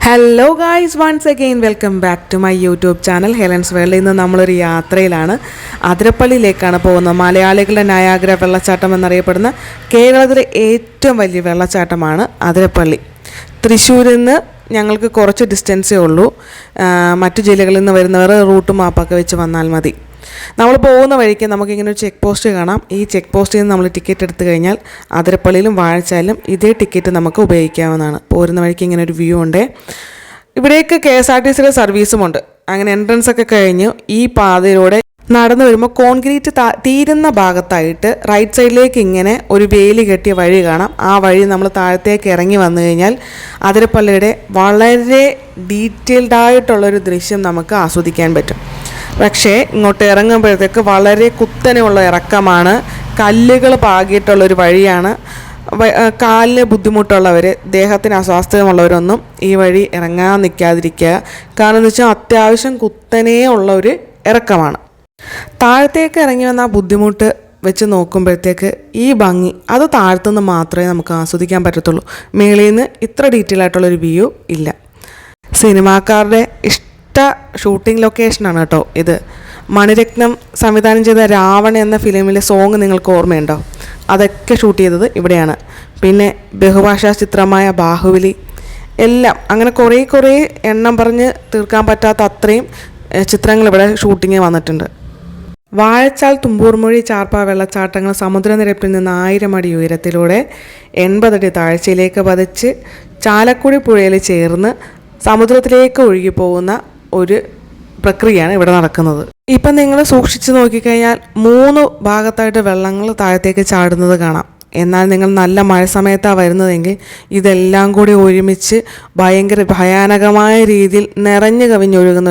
Hello guys, once again welcome back to my YouTube channel Helen's വേൾഡിൽ. ഇന്ന് നമ്മളൊരു യാത്രയിലാണ്. അതിരപ്പള്ളിയിലേക്കാണ് പോകുന്നത്. മലയാളികളുടെ നയാഗ്ര വെള്ളച്ചാട്ടം എന്നറിയപ്പെടുന്ന കേരളത്തിലെ ഏറ്റവും വലിയ വെള്ളച്ചാട്ടമാണ് അതിരപ്പള്ളി. തൃശ്ശൂരിൽ നിന്ന് ഞങ്ങൾക്ക് കുറച്ച് ഡിസ്റ്റൻസേ ഉള്ളൂ. മറ്റു ജില്ലകളിൽ നിന്ന് വരുന്നവർ റൂട്ട് മാപ്പൊക്കെ വെച്ച് വന്നാൽ മതി. നമ്മൾ പോകുന്ന വഴിക്ക് നമുക്കിങ്ങനെ ഒരു ചെക്ക് പോസ്റ്റ് കാണാം. ഈ ചെക്ക് പോസ്റ്റിൽ നിന്ന് നമ്മൾ ടിക്കറ്റ് എടുത്തു കഴിഞ്ഞാൽ അതിരപ്പള്ളിയിലും വാഴച്ചാലിലും ഇതേ ടിക്കറ്റ് നമുക്ക് ഉപയോഗിക്കാവുന്നതാണ്. പോരുന്ന വഴിക്ക് ഇങ്ങനെ ഒരു വ്യൂ ഉണ്ട്. ഇവിടേക്ക് KSRTCയുടെ സർവീസുമുണ്ട്. അങ്ങനെ എൻട്രൻസ് ഒക്കെ കഴിഞ്ഞ് ഈ പാതയിലൂടെ നടന്നു വരുമ്പോൾ കോൺക്രീറ്റ് തീരുന്ന ഭാഗത്തായിട്ട് റൈറ്റ് സൈഡിലേക്ക് ഇങ്ങനെ ഒരു വേലി കെട്ടിയ വഴി കാണാം. ആ വഴി നമ്മൾ താഴത്തേക്ക് ഇറങ്ങി വന്നു കഴിഞ്ഞാൽ അതിരപ്പള്ളിയുടെ വളരെ ഡീറ്റെയിൽഡായിട്ടുള്ളൊരു ദൃശ്യം നമുക്ക് ആസ്വദിക്കാൻ പറ്റും. പക്ഷേ ഇങ്ങോട്ട് ഇറങ്ങുമ്പോഴത്തേക്ക് വളരെ കുത്തനെയുള്ള ഇറക്കമാണ്. കല്ലുകൾ പാകിയിട്ടുള്ളൊരു വഴിയാണ്. കാലിന് ബുദ്ധിമുട്ടുള്ളവർ, ദേഹത്തിന് അസ്വാസ്ഥ്യമുള്ളവരൊന്നും ഈ വഴി ഇറങ്ങാൻ നിൽക്കാതിരിക്കുക. കാരണം എന്ന് വെച്ചാൽ അത്യാവശ്യം കുത്തനെ ഉള്ള ഒരു ഇറക്കമാണ്. താഴത്തേക്ക് ഇറങ്ങി വന്ന ആ ബുദ്ധിമുട്ട് വെച്ച് നോക്കുമ്പോഴത്തേക്ക് ഈ ഭംഗി അത് താഴത്തുനിന്ന് മാത്രമേ നമുക്ക് ആസ്വദിക്കാൻ പറ്റത്തുള്ളൂ. മേളിൽ നിന്ന് ഇത്ര ഡീറ്റെയിൽ ആയിട്ടുള്ളൊരു വ്യൂ ഇല്ല. സിനിമാക്കാരുടെ ഷൂട്ടിംഗ് ലൊക്കേഷനാണ് കേട്ടോ ഇത്. മണിരത്നം സംവിധാനം ചെയ്ത രാവൺ എന്ന ഫിലിമിലെ സോങ് നിങ്ങൾക്ക് ഓർമ്മയുണ്ടോ? അതൊക്കെ ഷൂട്ട് ചെയ്തത് ഇവിടെയാണ്. പിന്നെ ബഹുഭാഷാ ചിത്രമായ ബാഹുബലി, എല്ലാം അങ്ങനെ കുറേ എണ്ണം പറഞ്ഞ് തീർക്കാൻ പറ്റാത്ത അത്രയും ചിത്രങ്ങൾ ഇവിടെ ഷൂട്ടിങ് വന്നിട്ടുണ്ട്. വാഴച്ചാൽ, തുമ്പൂർമൊഴി, ചാർപ്പ വെള്ളച്ചാട്ടങ്ങൾ സമുദ്രനിരപ്പിൽ നിന്ന് 1000 അടി ഉയരത്തിലൂടെ 80 അടി താഴ്ചയിലേക്ക് പതിച്ച് ചാലക്കുടി പുഴയിൽ ചേർന്ന് സമുദ്രത്തിലേക്ക് ഒഴുകിപ്പോകുന്ന ഒരു പ്രക്രിയയാണ് ഇവിടെ നടക്കുന്നത്. ഇപ്പം നിങ്ങൾ സൂക്ഷിച്ച് നോക്കിക്കഴിഞ്ഞാൽ 3 ഭാഗത്തായിട്ട് വെള്ളങ്ങൾ താഴത്തേക്ക് ചാടുന്നത് കാണാം. എന്നാൽ നിങ്ങൾ നല്ല മഴ സമയത്താണ് വരുന്നതെങ്കിൽ ഇതെല്ലാം കൂടി ഒരുമിച്ച് ഭയാനകമായ രീതിയിൽ നിറഞ്ഞു കവിഞ്ഞൊഴുകുന്ന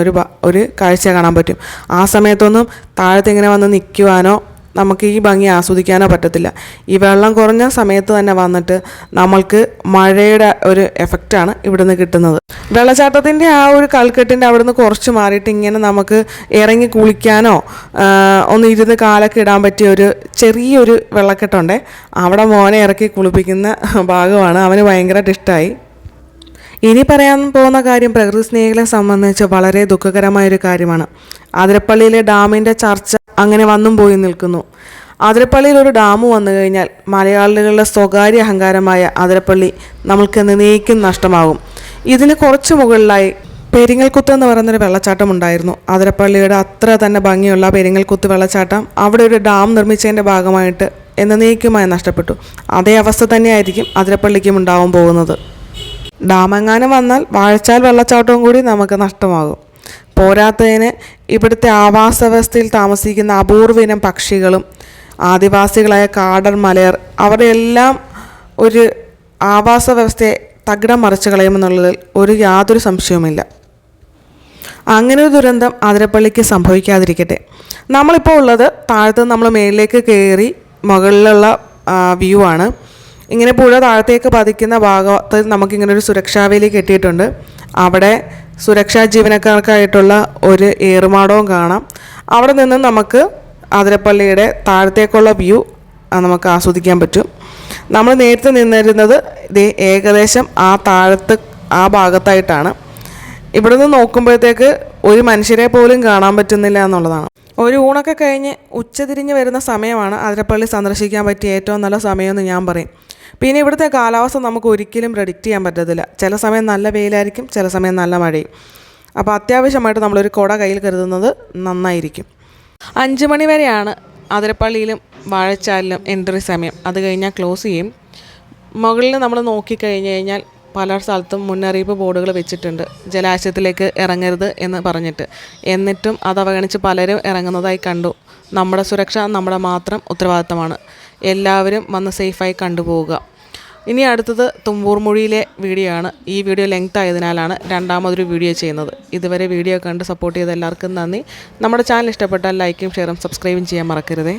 ഒരു കാഴ്ച കാണാൻ പറ്റും. ആ സമയത്തൊന്നും താഴത്തിങ്ങനെ വന്ന് നിൽക്കുവാനോ നമുക്ക് ഈ ഭംഗി ആസ്വദിക്കാനോ പറ്റത്തില്ല. ഈ വെള്ളം കുറഞ്ഞ സമയത്ത് തന്നെ വന്നിട്ട് നമ്മൾക്ക് മഴയുടെ ഒരു എഫക്റ്റാണ് ഇവിടുന്ന് കിട്ടുന്നത്. വെള്ളച്ചാട്ടത്തിൻ്റെ ആ ഒരു കൽക്കെട്ടിൻ്റെ അവിടുന്ന് കുറച്ച് മാറിയിട്ട് ഇങ്ങനെ നമുക്ക് ഇറങ്ങി കുളിക്കാനോ ഒന്ന് ഇരുന്ന് കാലൊക്കെ ഇടാൻ പറ്റിയ ഒരു ചെറിയൊരു വെള്ളക്കെട്ടുണ്ടേ. അവിടെ മോനെ ഇറക്കി കുളിപ്പിക്കുന്ന ഭാഗമാണ്. അവന് ഭയങ്കരമായിട്ട് ഇഷ്ടമായി. ഇനി പറയാൻ പോകുന്ന കാര്യം പ്രകൃതി സ്നേഹികളെ സംബന്ധിച്ച് വളരെ ദുഃഖകരമായൊരു കാര്യമാണ്. അതിരപ്പള്ളിയിലെ ഡാമിൻ്റെ ചർച്ച അങ്ങനെ വന്നും പോയി നിൽക്കുന്നു. അതിരപ്പള്ളിയിൽ ഒരു ഡാം വന്നു കഴിഞ്ഞാൽ മലയാളികളുടെ സ്വകാര്യ അഹങ്കാരമായ അതിരപ്പള്ളി നമ്മൾക്ക് എന്നേക്കും നഷ്ടമാകും. ഇതിന് കുറച്ച് മുകളിലായി പെരിങ്ങൽകുത്ത് എന്ന് പറയുന്നൊരു വെള്ളച്ചാട്ടം ഉണ്ടായിരുന്നു. അതിരപ്പള്ളിയുടെ അത്ര തന്നെ ഭംഗിയുള്ള പെരിങ്ങൽകുത്ത് വെള്ളച്ചാട്ടം അവിടെ ഒരു ഡാം നിർമ്മിച്ചതിൻ്റെ ഭാഗമായിട്ട് എന്നേക്കുമായി നഷ്ടപ്പെട്ടു. അതേ അവസ്ഥ തന്നെയായിരിക്കും അതിരപ്പള്ളിക്കും ഉണ്ടാവാൻ പോകുന്നത്. ഡാമെങ്ങാനും വന്നാൽ വാഴച്ചാൽ വെള്ളച്ചാട്ടവും കൂടി നമുക്ക് നഷ്ടമാകും. പോരാത്തതിന് ഇവിടുത്തെ ആവാസ വ്യവസ്ഥയിൽ താമസിക്കുന്ന അപൂർവയിനം പക്ഷികളും ആദിവാസികളായ കാടർ മലയർ അവരുടെ എല്ലാം ഒരു ആവാസ വ്യവസ്ഥയെ തകിടം മറിച്ച് കളയുമെന്നുള്ളതിൽ യാതൊരു സംശയവുമില്ല. അങ്ങനെ ഒരു ദുരന്തം അതിരപ്പള്ളിക്ക് സംഭവിക്കാതിരിക്കട്ടെ. നമ്മളിപ്പോൾ ഉള്ളത് താഴത്ത് നമ്മൾ മേലിലേക്ക് കയറി മുകളിലുള്ള വ്യൂ ആണ്. ഇങ്ങനെ പുഴ താഴത്തേക്ക് പതിക്കുന്ന ഭാഗത്ത് നമുക്കിങ്ങനെ ഒരു സുരക്ഷാവേലി കെട്ടിയിട്ടുണ്ട്. അവിടെ സുരക്ഷാ ജീവനക്കാർക്കായിട്ടുള്ള ഒരു ഏറുമാടവും കാണാം. അവിടെ നിന്ന് നമുക്ക് അതിരപ്പള്ളിയുടെ താഴത്തേക്കുള്ള വ്യൂ നമുക്ക് ആസ്വദിക്കാൻ പറ്റും. നമ്മൾ നേരത്തെ നിന്നിരുന്നത് ഏകദേശം ആ ഭാഗത്തായിട്ടാണ്. ഇവിടെ നിന്ന് നോക്കുമ്പോഴത്തേക്ക് ഒരു മനുഷ്യരെ പോലും കാണാൻ പറ്റുന്നില്ല എന്നുള്ളതാണ്. ഒരു ഊണൊക്കെ കഴിഞ്ഞ് ഉച്ചതിരിഞ്ഞ് വരുന്ന സമയമാണ് അതിരപ്പള്ളി സന്ദർശിക്കാൻ പറ്റിയ ഏറ്റവും നല്ല സമയമെന്ന് ഞാൻ പറയും. പിന്നെ ഇവിടുത്തെ കാലാവസ്ഥ നമുക്ക് ഒരിക്കലും പ്രെഡിക്റ്റ് ചെയ്യാൻ പറ്റത്തില്ല. ചില സമയം നല്ല വെയിലായിരിക്കും, ചില സമയം നല്ല മഴയും. അപ്പോൾ അത്യാവശ്യമായിട്ട് നമ്മളൊരു കുട കയ്യിൽ കരുതുന്നത് നന്നായിരിക്കും. 5 മണി വരെയാണ് അതിരപ്പള്ളിയിലും വാഴച്ചാലിലും എൻട്രി സമയം. അത് കഴിഞ്ഞാൽ ക്ലോസ് ചെയ്യും. മുകളിൽ നമ്മൾ നോക്കിക്കഴിഞ്ഞ് കഴിഞ്ഞാൽ പല സ്ഥലത്തും മുന്നറിയിപ്പ് ബോർഡുകൾ വെച്ചിട്ടുണ്ട്, ജലാശയത്തിലേക്ക് ഇറങ്ങരുത് എന്ന് പറഞ്ഞിട്ട്. എന്നിട്ടും അത് അവഗണിച്ച് പലരും ഇറങ്ങുന്നതായി കണ്ടു. നമ്മുടെ സുരക്ഷ നമ്മുടെ മാത്രം ഉത്തരവാദിത്തമാണ്. എല്ലാവരും വന്ന് സേഫായി കണ്ടുപോവുക. ഇനി അടുത്തത് തുമ്പൂർമൊഴിയിലെ വീഡിയോ ആണ്. ഈ വീഡിയോ ലെങ്ത് ആയതിനാലാണ് രണ്ടാമതൊരു വീഡിയോ ചെയ്യുന്നത്. ഇതുവരെ വീഡിയോ കണ്ട് സപ്പോർട്ട് ചെയ്ത എല്ലാവർക്കും നന്ദി. നമ്മുടെ ചാനൽ ഇഷ്ടപ്പെട്ടാൽ ലൈക്കും ഷെയറും സബ്സ്ക്രൈബും ചെയ്യാൻ മറക്കരുതേ.